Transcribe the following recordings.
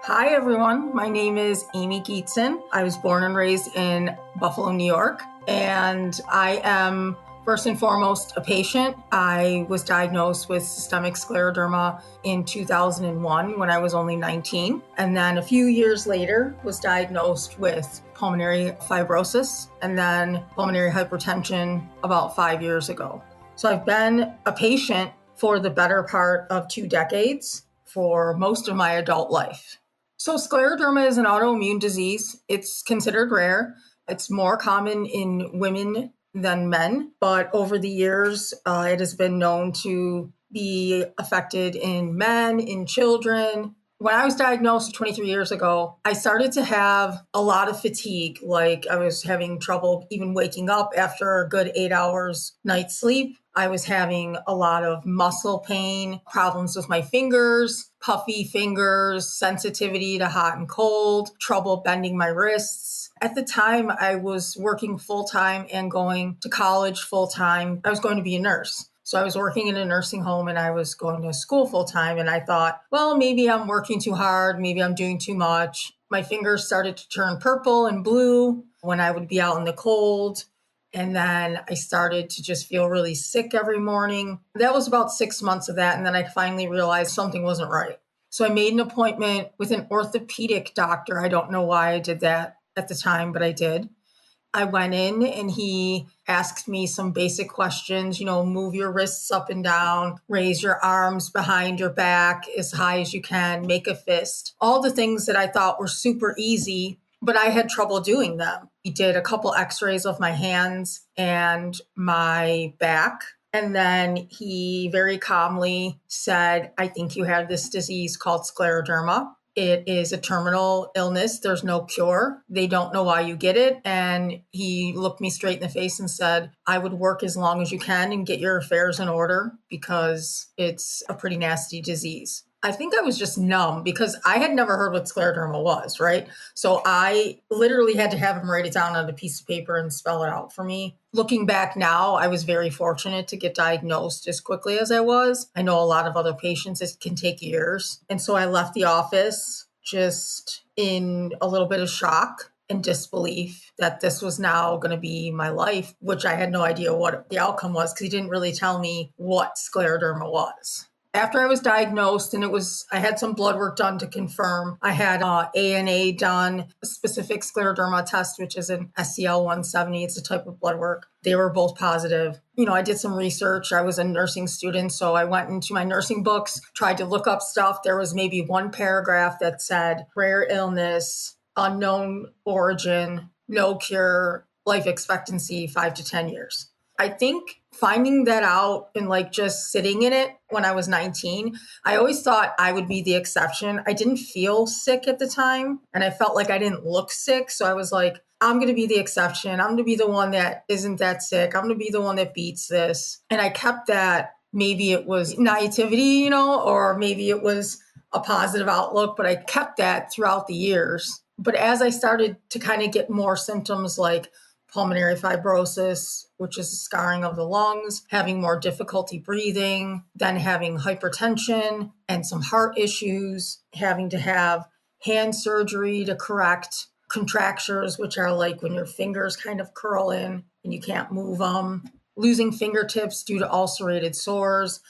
Hi, everyone. My name is Amy Gietzen. I was born and raised in Buffalo, New York, and I am first and foremost a patient. I was diagnosed with systemic scleroderma in 2001 when I was only 19, and then a few years later was diagnosed with pulmonary fibrosis and then pulmonary hypertension about 5 years ago. So I've been a patient for the better part of 2 decades for most of my adult life. So scleroderma is an autoimmune disease. It's considered rare. It's more common in women than men, but over the years, it has been known to be affected in men, in children. When I was diagnosed 23 years ago, I started to have a lot of fatigue. Like I was having trouble even waking up after a good 8 hours night's sleep. I was having a lot of muscle pain, problems with my fingers, puffy fingers, sensitivity to hot and cold, trouble bending my wrists. At the time, I was working full-time and going to college full-time. I was going to be a nurse. So I was working in a nursing home and I was going to school full-time. And I thought, well, maybe I'm working too hard. Maybe I'm doing too much. My fingers started to turn purple and blue when I would be out in the cold. And then I started to just feel really sick every morning. That was about 6 months of that. And then I finally realized something wasn't right. So I made an appointment with an orthopedic doctor. I don't know why I did that at the time, but I did. I went in and he asked me some basic questions, move your wrists up and down, raise your arms behind your back as high as you can, make a fist, all the things that I thought were super easy, but I had trouble doing them. He did a couple x-rays of my hands and my back. And then he very calmly said, I think you have this disease called scleroderma. It is a terminal illness. There's no cure. They don't know why you get it. And he looked me straight in the face and said, I would work as long as you can and get your affairs in order because it's a pretty nasty disease. I think I was just numb because I had never heard what scleroderma was, right? So I literally had to have him write it down on a piece of paper and spell it out for me. Looking back now, I was very fortunate to get diagnosed as quickly as I was. I know a lot of other patients, it can take years. And so I left the office just in a little bit of shock and disbelief that this was now going to be my life, which I had no idea what the outcome was because he didn't really tell me what scleroderma was. After I was diagnosed and I had some blood work done to confirm. I had ANA done, a specific scleroderma test, which is an SCL 170. It's a type of blood work. They were both positive. I did some research. I was a nursing student, so I went into my nursing books, tried to look up stuff. There was maybe one paragraph that said rare illness, unknown origin, no cure, life expectancy 5 to 10 years. I think finding that out and just sitting in it when I was 19, I always thought I would be the exception. I didn't feel sick at the time and I felt like I didn't look sick. So I was like, I'm going to be the exception. I'm going to be the one that isn't that sick. I'm going to be the one that beats this. And I kept that. Maybe it was naivety, or maybe it was a positive outlook, but I kept that throughout the years. But as I started to kind of get more symptoms like pulmonary fibrosis, which is scarring of the lungs, having more difficulty breathing, then having hypertension and some heart issues, having to have hand surgery to correct contractures, which are like when your fingers kind of curl in and you can't move them, losing fingertips due to ulcerated sores.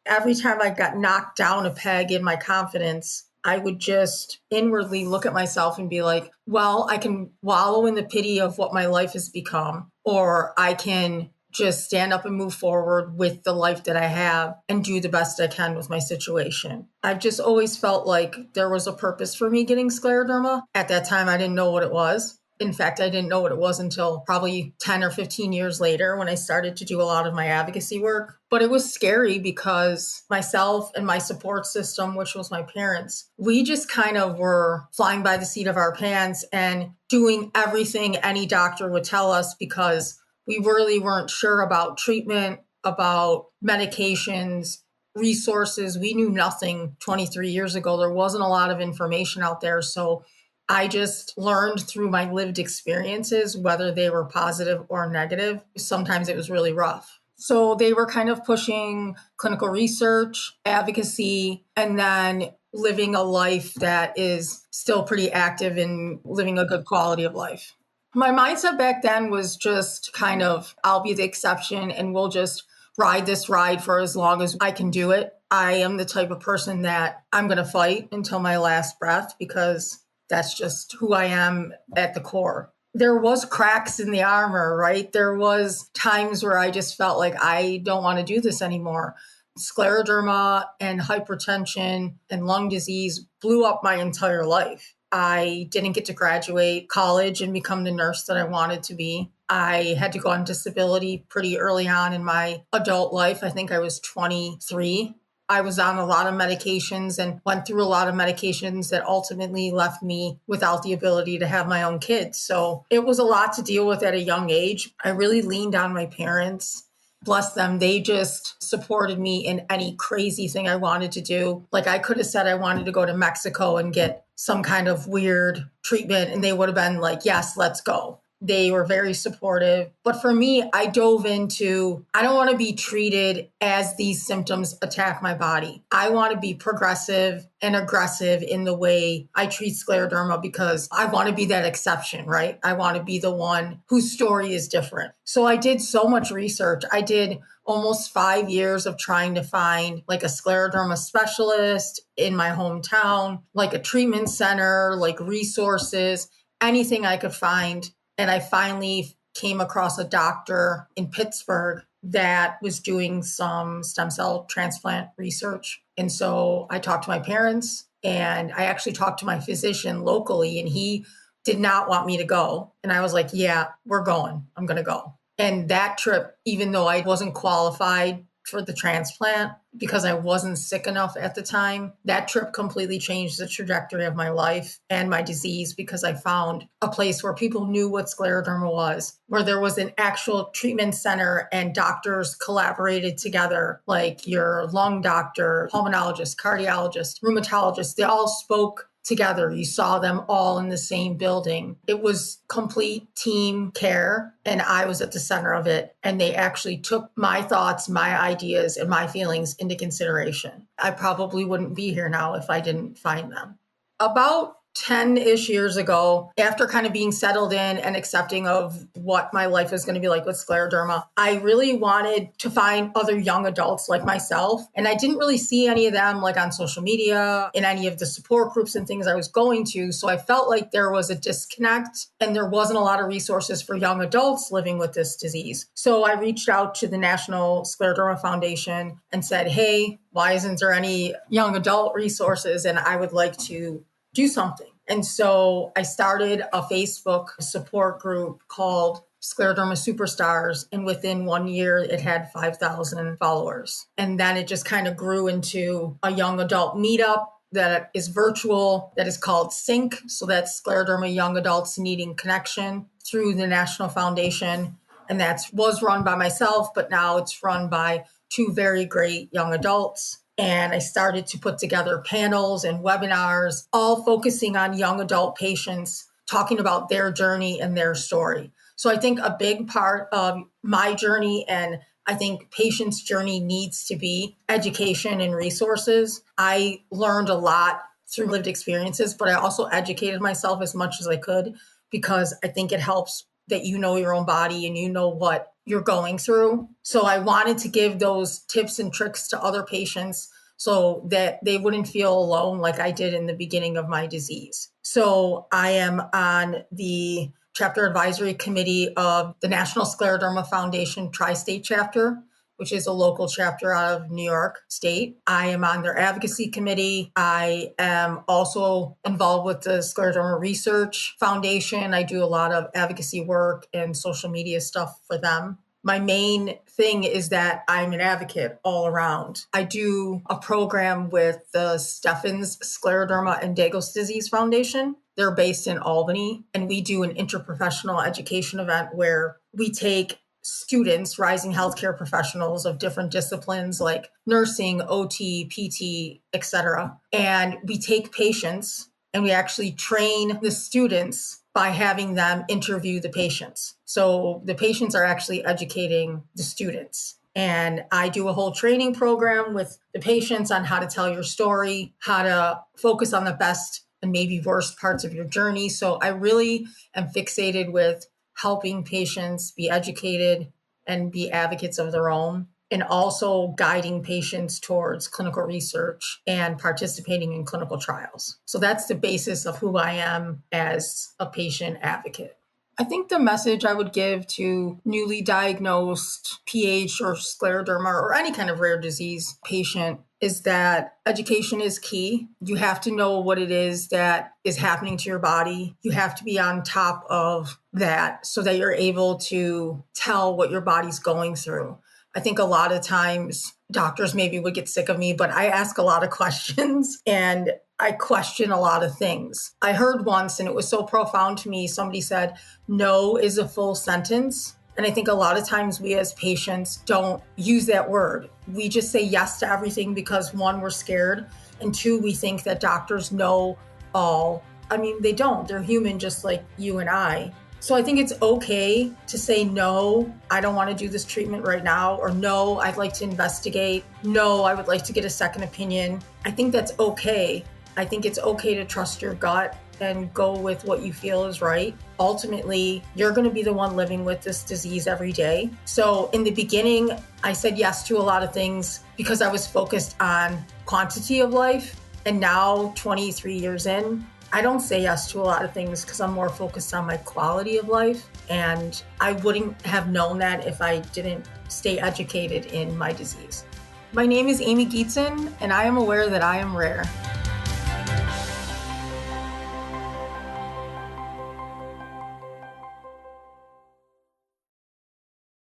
Every time I got knocked down a peg in my confidence, I would just inwardly look at myself and be like, well, I can wallow in the pity of what my life has become, or I can just stand up and move forward with the life that I have and do the best I can with my situation. I've just always felt like there was a purpose for me getting scleroderma. At that time, I didn't know what it was. In fact, I didn't know what it was until probably 10 or 15 years later when I started to do a lot of my advocacy work. But it was scary because myself and my support system, which was my parents, we just kind of were flying by the seat of our pants and doing everything any doctor would tell us because we really weren't sure about treatment, about medications, resources. We knew nothing 23 years ago. There wasn't a lot of information out there. So I just learned through my lived experiences, whether they were positive or negative. Sometimes it was really rough. So they were kind of pushing clinical research, advocacy, and then living a life that is still pretty active and living a good quality of life. My mindset back then was just kind of, I'll be the exception and we'll just ride this ride for as long as I can do it. I am the type of person that I'm going to fight until my last breath because that's just who I am at the core. There was cracks in the armor, right? There was times where I just felt like I don't want to do this anymore. Scleroderma and hypertension and lung disease blew up my entire life. I didn't get to graduate college and become the nurse that I wanted to be. I had to go on disability pretty early on in my adult life. I think I was 23. I was on a lot of medications and went through a lot of medications that ultimately left me without the ability to have my own kids. So it was a lot to deal with at a young age. I really leaned on my parents. Bless them. They just supported me in any crazy thing I wanted to do. Like I could have said I wanted to go to Mexico and get some kind of weird treatment, and they would have been like, yes, let's go. They were very supportive. But for me, I dove into, I don't want to be treated as these symptoms attack my body. I want to be progressive and aggressive in the way I treat scleroderma because I want to be that exception, right? I want to be the one whose story is different. So I did so much research. I did almost 5 years of trying to find like a scleroderma specialist in my hometown, like a treatment center, like resources, anything I could find. And I finally came across a doctor in Pittsburgh that was doing some stem cell transplant research. And so I talked to my parents and I actually talked to my physician locally, and he did not want me to go. And I was like, yeah, we're going. I'm going to go. And that trip, even though I wasn't qualified for the transplant because I wasn't sick enough at the time, that trip completely changed the trajectory of my life and my disease because I found a place where people knew what scleroderma was, where there was an actual treatment center and doctors collaborated together, like your lung doctor, pulmonologist, cardiologist, rheumatologist. They all spoke together. You saw them all in the same building. It was complete team care, and I was at the center of it. And they actually took my thoughts, my ideas, and my feelings into consideration. I probably wouldn't be here now if I didn't find them. About 10-ish years ago, after kind of being settled in and accepting of what my life is going to be like with scleroderma, I really wanted to find other young adults like myself. And I didn't really see any of them like on social media, in any of the support groups and things I was going to. So I felt like there was a disconnect and there wasn't a lot of resources for young adults living with this disease. So I reached out to the National Scleroderma Foundation and said, hey, why isn't there any young adult resources? And I would like to do something. And so I started a Facebook support group called Scleroderma Superstars. And within 1 year, it had 5,000 followers. And then it just kind of grew into a young adult meetup that is virtual, that is called SYNC. So that's Scleroderma Young Adults Needing Connection through the National Foundation. And that was run by myself, but now it's run by two very great young adults. And I started to put together panels and webinars, all focusing on young adult patients, talking about their journey and their story. So I think a big part of my journey, and I think patients' journey, needs to be education and resources. I learned a lot through lived experiences, but I also educated myself as much as I could because I think it helps that you know your own body and you know what you're going through. So I wanted to give those tips and tricks to other patients so that they wouldn't feel alone like I did in the beginning of my disease. So I am on the chapter advisory committee of the National Scleroderma Foundation Tri-State chapter, which is a local chapter out of New York State. I am on their advocacy committee. I am also involved with the Scleroderma Research Foundation. I do a lot of advocacy work and social media stuff for them. My main thing is that I'm an advocate all around. I do a program with the Steffens Scleroderma and Dagos Disease Foundation. They're based in Albany, and we do an interprofessional education event where we take students, rising healthcare professionals of different disciplines like nursing, OT, PT, etc. And we take patients and we actually train the students by having them interview the patients. So the patients are actually educating the students. And I do a whole training program with the patients on how to tell your story, how to focus on the best and maybe worst parts of your journey. So I really am fixated with helping patients be educated and be advocates of their own, and also guiding patients towards clinical research and participating in clinical trials. So that's the basis of who I am as a patient advocate. I think the message I would give to newly diagnosed PH or scleroderma or any kind of rare disease patient is that education is key. You have to know what it is that is happening to your body. You have to be on top of that so that you're able to tell what your body's going through. I think a lot of times doctors maybe would get sick of me, but I ask a lot of questions and I question a lot of things. I heard once, and it was so profound to me, somebody said, no is a full sentence. And I think a lot of times we as patients don't use that word. We just say yes to everything because one, we're scared, and two, we think that doctors know all. I mean, they don't. They're human just like you and I. So I think it's okay to say, no, I don't want to do this treatment right now, or no, I'd like to investigate. No, I would like to get a second opinion. I think that's okay. I think it's okay to trust your gut and go with what you feel is right. Ultimately, you're going to be the one living with this disease every day. So in the beginning, I said yes to a lot of things because I was focused on quantity of life. And now, 23 years in, I don't say yes to a lot of things because I'm more focused on my quality of life. And I wouldn't have known that if I didn't stay educated in my disease. My name is Amy Gietzen, and I am aware that I am rare.